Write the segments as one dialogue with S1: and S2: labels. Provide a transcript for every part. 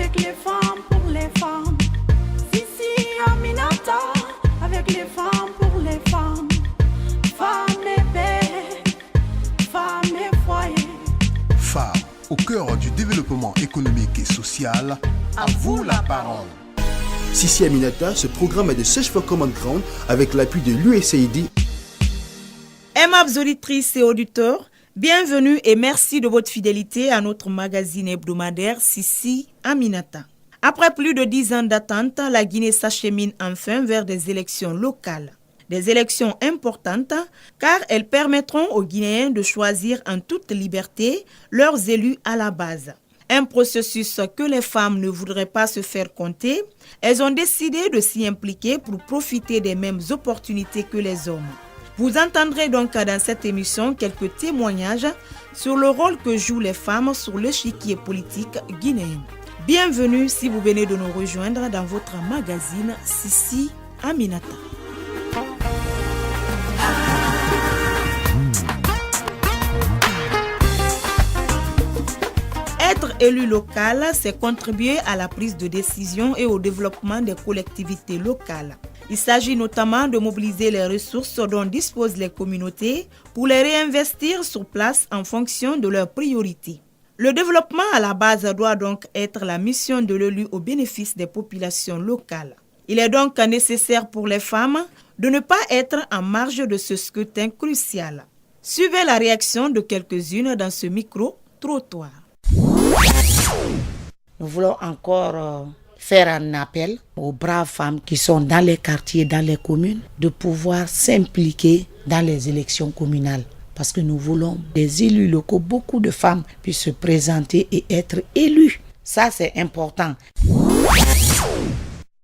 S1: avec les femmes pour les femmes. Sissi Aminata, avec les femmes pour les femmes. Femmes et paix, femmes et foyer.
S2: Femmes au cœur du développement économique et social. À vous la parole.
S3: Sissi Aminata, ce programme est de Search for Common Ground avec l'appui de l'USAID.
S4: Aimables auditrices et auditeurs, bienvenue et merci de votre fidélité à notre magazine hebdomadaire Sissi Aminata. Après plus de 10 ans d'attente, la Guinée s'achemine enfin vers des élections locales. Des élections importantes car elles permettront aux Guinéens de choisir en toute liberté leurs élus à la base. Un processus que les femmes ne voudraient pas se faire compter, elles ont décidé de s'y impliquer pour profiter des mêmes opportunités que les hommes. Vous entendrez donc dans cette émission quelques témoignages sur le rôle que jouent les femmes sur l'échiquier politique guinéen. Bienvenue si vous venez de nous rejoindre dans votre magazine Sissi Aminata. Être élu local, c'est contribuer à la prise de décision et au développement des collectivités locales. Il s'agit notamment de mobiliser les ressources dont disposent les communautés pour les réinvestir sur place en fonction de leurs priorités. Le développement à la base doit donc être la mission de l'élu au bénéfice des populations locales. Il est donc nécessaire pour les femmes de ne pas être en marge de ce scrutin crucial. Suivez la réaction de quelques-unes dans ce micro-trottoir.
S5: Nous voulons encore faire un appel aux braves femmes qui sont dans les quartiers, dans les communes, de pouvoir s'impliquer dans les élections communales. Parce que nous voulons des élus locaux, beaucoup de femmes puissent se présenter et être élues. Ça, c'est important.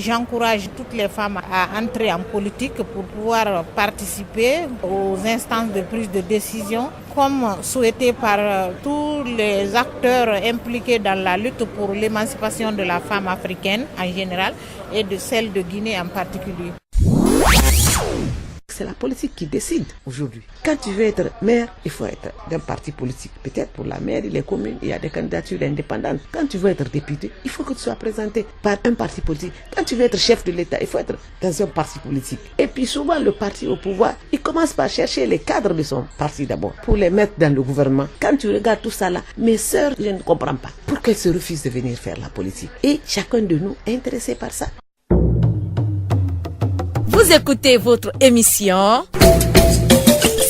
S6: J'encourage toutes les femmes à entrer en politique pour pouvoir participer aux instances de prise de décision, comme souhaité par tous les acteurs impliqués dans la lutte pour l'émancipation de la femme africaine en général et de celle de Guinée en particulier.
S7: C'est la politique qui décide aujourd'hui. Quand tu veux être maire, il faut être d'un parti politique. Peut-être pour la mairie, les communes, il y a des candidatures indépendantes. Quand tu veux être député, il faut que tu sois présenté par un parti politique. Quand tu veux être chef de l'État, il faut être dans un parti politique. Et puis souvent, le parti au pouvoir, il commence par chercher les cadres de son parti d'abord, pour les mettre dans le gouvernement. Quand tu regardes tout ça là, mes sœurs, je ne comprends pas. Pourquoi elles se refusent de venir faire la politique? Et chacun de nous est intéressé par ça.
S8: Vous écoutez votre émission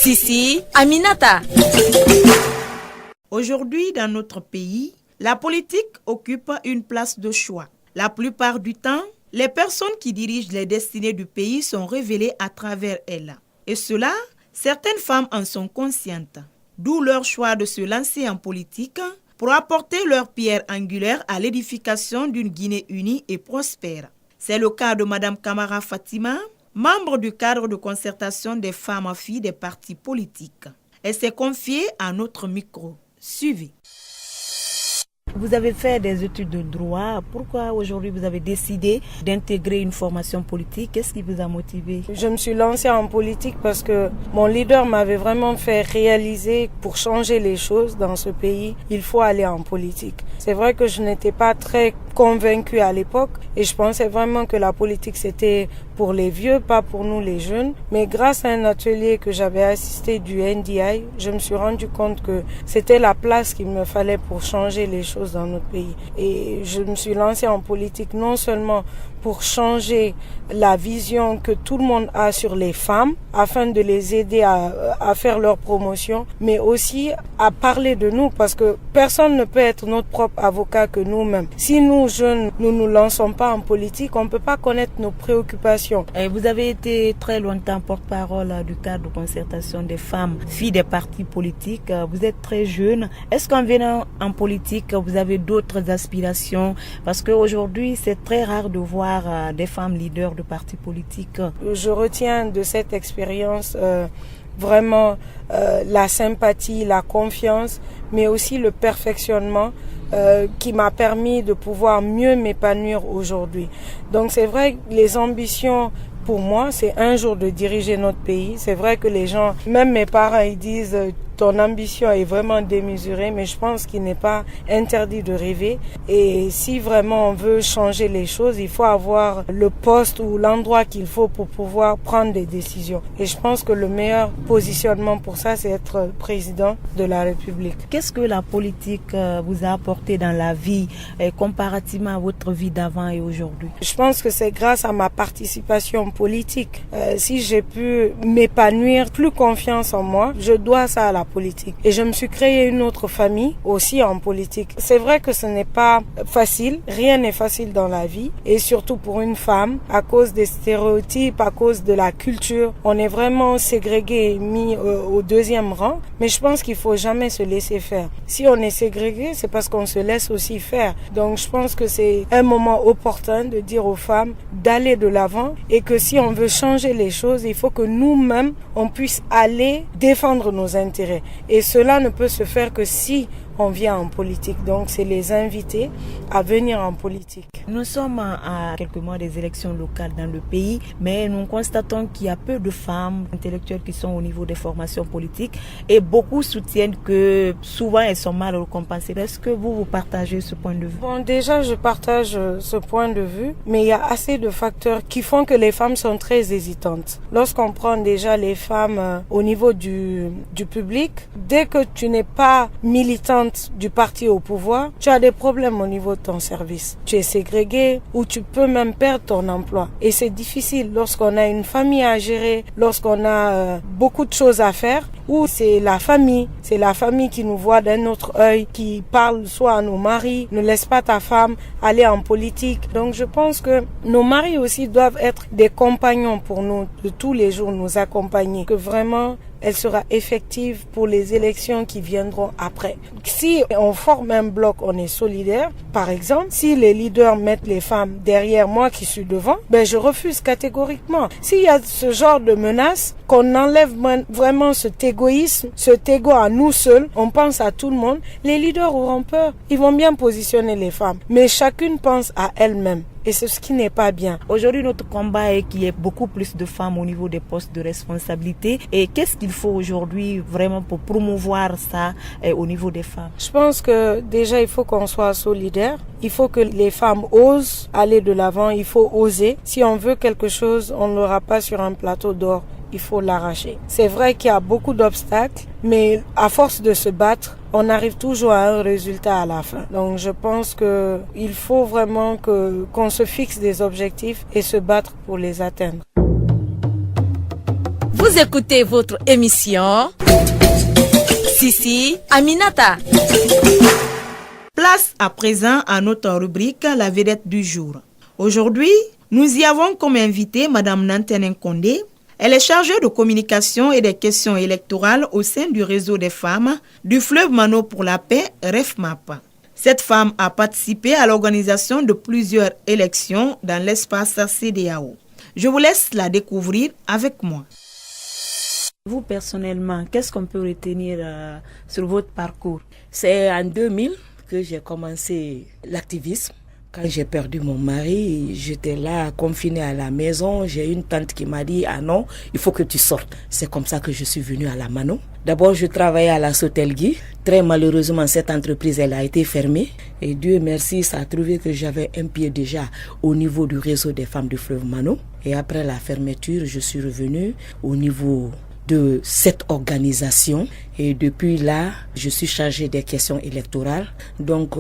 S8: Sissi Aminata.
S4: Aujourd'hui, dans notre pays, la politique occupe une place de choix. La plupart du temps, les personnes qui dirigent les destinées du pays sont révélées à travers elles. Et cela, certaines femmes en sont conscientes. D'où leur choix de se lancer en politique pour apporter leur pierre angulaire à l'édification d'une Guinée unie et prospère. C'est le cas de Mme Kamara Fatima, membre du cadre de concertation des femmes filles des partis politiques. Elle s'est confiée à notre micro. Suivez. Vous avez fait des études de droit. Pourquoi aujourd'hui vous avez décidé d'intégrer une formation politique? Qu'est-ce qui vous a motivé?
S9: Je me suis lancée en politique parce que mon leader m'avait vraiment fait réaliser pour changer les choses dans ce pays, il faut aller en politique. C'est vrai que je n'étais pas très convaincue à l'époque et je pensais vraiment que la politique c'était pour les vieux, pas pour nous les jeunes. Mais grâce à un atelier que j'avais assisté du NDI, je me suis rendu compte que c'était la place qu'il me fallait pour changer les choses dans notre pays. Et je me suis lancée en politique non seulement pour changer la vision que tout le monde a sur les femmes, afin de les aider à faire leur promotion, mais aussi à parler de nous, parce que personne ne peut être notre propre avocat que nous-mêmes. Si nous, jeunes, nous nous lançons pas en politique, on ne peut pas connaître nos préoccupations.
S4: Et vous avez été très longtemps porte-parole du cadre de concertation des femmes, filles des partis politiques. Vous êtes très jeune. Est-ce qu'en venant en politique, vous avez d'autres aspirations? Parce qu'aujourd'hui, c'est très rare de voir des femmes leaders de partis politiques.
S9: Je retiens de cette expérience vraiment la sympathie, la confiance, mais aussi le perfectionnement qui m'a permis de pouvoir mieux m'épanouir aujourd'hui. Donc c'est vrai que les ambitions pour moi, c'est un jour de diriger notre pays. C'est vrai que les gens, même mes parents, ils disent ton ambition est vraiment démesurée, mais je pense qu'il n'est pas interdit de rêver. Et si vraiment on veut changer les choses, il faut avoir le poste ou l'endroit qu'il faut pour pouvoir prendre des décisions. Et je pense que le meilleur positionnement pour ça, c'est être président de la République.
S4: Qu'est-ce que la politique vous a apporté dans la vie comparativement à votre vie d'avant et aujourd'hui?
S9: Je pense que c'est grâce à ma participation politique. Si j'ai pu m'épanouir, plus confiance en moi, je dois ça à la politique. Et je me suis créé une autre famille aussi en politique. C'est vrai que ce n'est pas facile, rien n'est facile dans la vie, et surtout pour une femme, à cause des stéréotypes, à cause de la culture, on est vraiment ségrégué et mis au deuxième rang, mais je pense qu'il faut jamais se laisser faire. Si on est ségrégué, c'est parce qu'on se laisse aussi faire. Donc je pense que c'est un moment opportun de dire aux femmes d'aller de l'avant, et que si on veut changer les choses, il faut que nous-mêmes, on puisse aller défendre nos intérêts. Et cela ne peut se faire que si on vient en politique. Donc c'est les inviter à venir en politique.
S4: Nous sommes à quelques mois des élections locales dans le pays, mais nous constatons qu'il y a peu de femmes intellectuelles qui sont au niveau des formations politiques, et beaucoup soutiennent que souvent elles sont mal récompensées. Est-ce que vous partagez ce point de vue?
S9: Bon, déjà je partage ce point de vue, mais il y a assez de facteurs qui font que les femmes sont très hésitantes. Lorsqu'on prend déjà les femmes au niveau du public, dès que tu n'es pas militante du parti au pouvoir, tu as des problèmes au niveau de ton service. Tu es ségrégé ou tu peux même perdre ton emploi. Et c'est difficile lorsqu'on a une famille à gérer, lorsqu'on a beaucoup de choses à faire, ou c'est la famille qui nous voit d'un autre œil, qui parle soit à nos maris, ne laisse pas ta femme aller en politique. Donc je pense que nos maris aussi doivent être des compagnons pour nous, de tous les jours nous accompagner, que vraiment elle sera effective pour les élections qui viendront après. Si on forme un bloc, on est solidaire. Par exemple, si les leaders mettent les femmes derrière moi qui suis devant, je refuse catégoriquement. S'il y a ce genre de menace, qu'on enlève vraiment cet égoïsme, cet égo à nous seuls, on pense à tout le monde, les leaders auront peur. Ils vont bien positionner les femmes, mais chacune pense à elle-même. Et c'est ce qui n'est pas bien.
S4: Aujourd'hui, notre combat est qu'il y ait beaucoup plus de femmes au niveau des postes de responsabilité. Et qu'est-ce qu'il faut aujourd'hui vraiment pour promouvoir ça au niveau des femmes?
S9: Je pense que déjà, il faut qu'on soit solidaire. Il faut que les femmes osent aller de l'avant. Il faut oser. Si on veut quelque chose, on ne l'aura pas sur un plateau d'or. Il faut l'arracher. C'est vrai qu'il y a beaucoup d'obstacles, mais à force de se battre, on arrive toujours à un résultat à la fin. Donc je pense que il faut vraiment qu'on se fixe des objectifs et se battre pour les atteindre.
S8: Vous écoutez votre émission Sissi Aminata.
S4: Place à présent à notre rubrique La vedette du jour. Aujourd'hui, nous y avons comme invité Madame Nantene Kondé. Elle est chargée de communication et des questions électorales au sein du réseau des femmes du fleuve Mano pour la paix, REFMAP. Cette femme a participé à l'organisation de plusieurs élections dans l'espace CEDEAO. Je vous laisse la découvrir avec moi. Vous personnellement, qu'est-ce qu'on peut retenir sur votre parcours?
S10: C'est en 2000 que j'ai commencé l'activisme. Quand j'ai perdu mon mari, j'étais là confinée à la maison. J'ai une tante qui m'a dit « Ah non, il faut que tu sortes ». C'est comme ça que je suis venue à la Mano. D'abord, je travaillais à la Sotelgui. Très malheureusement, cette entreprise, elle a été fermée. Et Dieu merci, ça a trouvé que j'avais un pied déjà au niveau du réseau des femmes du fleuve Mano. Et après la fermeture, je suis revenue au niveau de cette organisation, et depuis là je suis chargée des questions électorales. Donc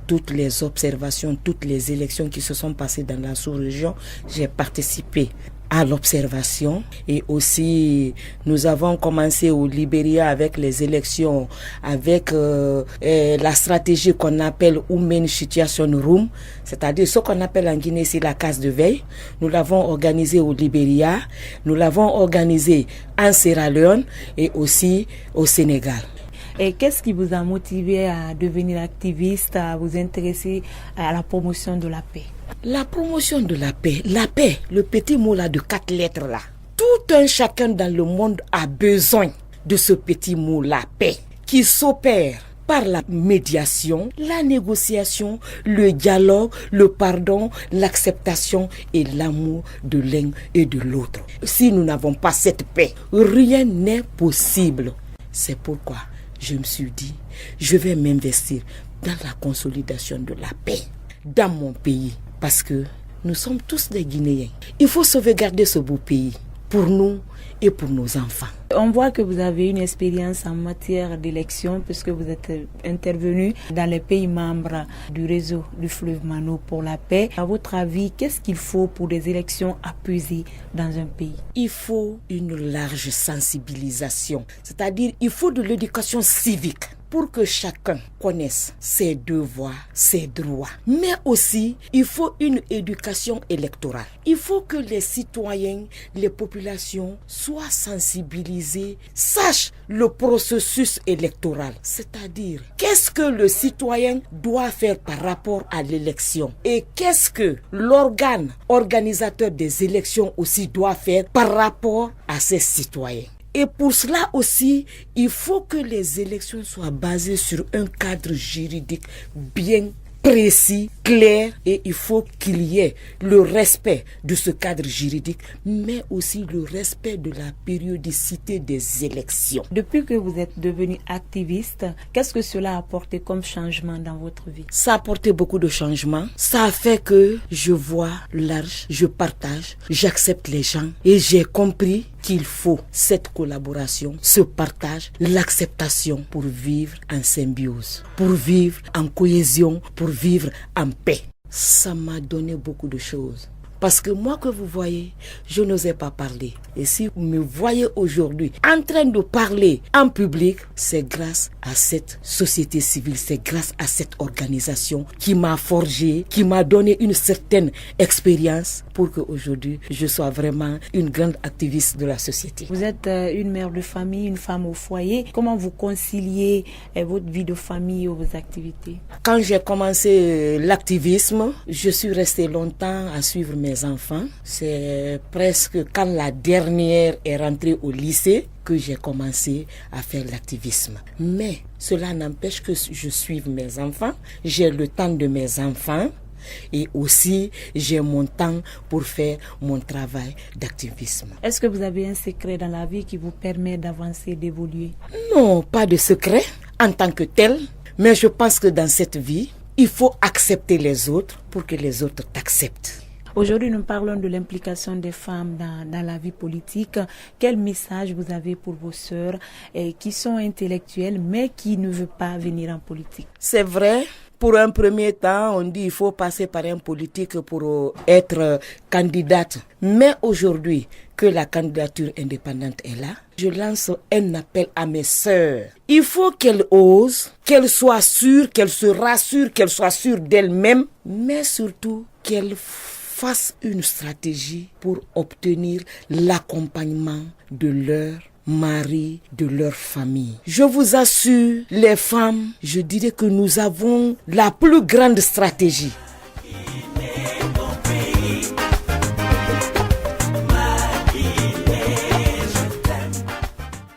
S10: toutes les observations, toutes les élections qui se sont passées dans la sous-région, j'ai participé à l'observation. Et aussi nous avons commencé au Libéria avec les élections, avec la stratégie qu'on appelle Women Situation Room, c'est-à-dire ce qu'on appelle en Guinée c'est la case de veille. Nous l'avons organisé au Libéria, nous l'avons organisé en Sierra Leone et aussi au Sénégal.
S4: Et qu'est-ce qui vous a motivé à devenir activiste, à vous intéresser à la promotion de la paix?
S10: La promotion de la paix, le petit mot là de 4 lettres là. Tout un chacun dans le monde a besoin de ce petit mot, la paix, qui s'opère par la médiation, la négociation, le dialogue, le pardon, l'acceptation et l'amour de l'un et de l'autre. Si nous n'avons pas cette paix, rien n'est possible. C'est pourquoi je me suis dit, je vais m'investir dans la consolidation de la paix dans mon pays. Parce que nous sommes tous des Guinéens. Il faut sauvegarder ce beau pays pour nous et pour nos enfants.
S9: On voit que vous avez une expérience en matière d'élection puisque vous êtes intervenu dans les pays membres du réseau du fleuve Mano pour la paix. À votre avis, qu'est-ce qu'il faut pour des élections apaisées dans un pays?
S10: Il faut une large sensibilisation, c'est-à-dire il faut de l'éducation civique pour que chacun connaisse ses devoirs, ses droits. Mais aussi, il faut une éducation électorale. Il faut que les citoyens, les populations soient sensibilisés, sachent le processus électoral. C'est-à-dire, qu'est-ce que le citoyen doit faire par rapport à l'élection et qu'est-ce que l'organe organisateur des élections aussi doit faire par rapport à ses citoyens. Et pour cela aussi, il faut que les élections soient basées sur un cadre juridique bien précis, clair, et il faut qu'il y ait le respect de ce cadre juridique, mais aussi le respect de la périodicité des élections.
S9: Depuis que vous êtes devenu activiste, qu'est-ce que cela a apporté comme changement dans votre vie?
S10: Ça a apporté beaucoup de changements. Ça a fait que je vois large, je partage, j'accepte les gens et j'ai compris qu'il faut cette collaboration, ce partage, l'acceptation pour vivre en symbiose, pour vivre en cohésion, pour vivre en paix. Ça m'a donné beaucoup de choses. Parce que moi que vous voyez, je n'osais pas parler. Et si vous me voyez aujourd'hui en train de parler en public, c'est grâce à cette société civile, c'est grâce à cette organisation qui m'a forgé, qui m'a donné une certaine expérience pour qu'aujourd'hui, je sois vraiment une grande activiste de la société.
S9: Vous êtes une mère de famille, une femme au foyer. Comment vous conciliez votre vie de famille et vos activités?
S10: Quand j'ai commencé l'activisme, je suis restée longtemps à suivre mes enfants. C'est presque quand la dernière est rentrée au lycée que j'ai commencé à faire l'activisme. Mais cela n'empêche que je suive mes enfants. J'ai le temps de mes enfants et aussi j'ai mon temps pour faire mon travail d'activisme.
S9: Est-ce que vous avez un secret dans la vie qui vous permet d'avancer, d'évoluer?
S10: Non, pas de secret en tant que tel. Mais je pense que dans cette vie, il faut accepter les autres pour que les autres t'acceptent.
S9: Aujourd'hui, nous parlons de l'implication des femmes dans la vie politique. Quel message vous avez pour vos sœurs qui sont intellectuelles mais qui ne veulent pas venir en politique?
S10: C'est vrai. Pour un premier temps, on dit qu'il faut passer par un politique pour être candidate. Mais aujourd'hui, que la candidature indépendante est là, je lance un appel à mes sœurs. Il faut qu'elles osent, qu'elles soient sûres, qu'elles se rassurent, qu'elles soient sûres d'elles-mêmes, mais surtout qu'elles fassent une stratégie pour obtenir l'accompagnement de leur mari, de leur famille. Je vous assure, les femmes, je dirais que nous avons la plus grande stratégie.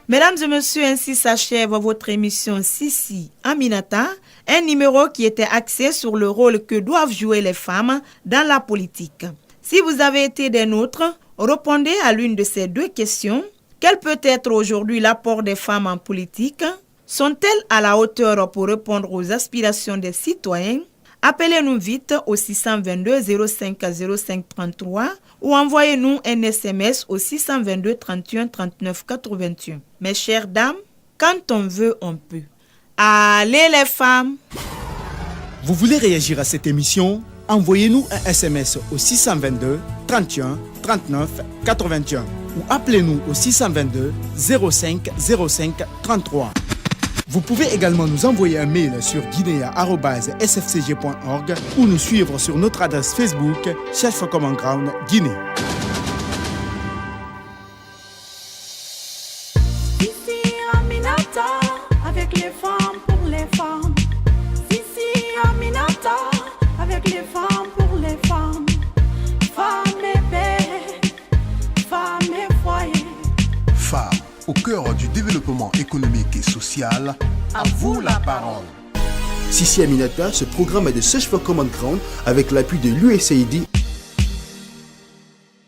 S4: Mesdames et messieurs, ainsi s'achève votre émission Sissi Aminata, un numéro qui était axé sur le rôle que doivent jouer les femmes dans la politique. Si vous avez été des nôtres, répondez à l'une de ces deux questions. Quel peut être aujourd'hui l'apport des femmes en politique? Sont-elles à la hauteur pour répondre aux aspirations des citoyens? Appelez-nous vite au 622 05 05 33 ou envoyez-nous un SMS au 622 31 39 81. Mes chères dames, quand on veut, on peut. Allez les femmes!
S3: Vous voulez réagir à cette émission? Envoyez-nous un SMS au 622 31 39 81 ou appelez-nous au 622 05 05 33. Vous pouvez également nous envoyer un mail sur guinea@sfcg.org ou nous suivre sur notre adresse Facebook Chef Common Ground Guinée.
S1: Sissi Aminata, avec les femmes pour les femmes. Sissi Aminata, avec les femmes pour les femmes. Femmes et paix, femmes et foyer.
S2: Femmes au cœur du développement économique et social. À vous la parole.
S3: Sissi Aminata, ce programme est de Search for Common Ground avec l'appui de l'USAID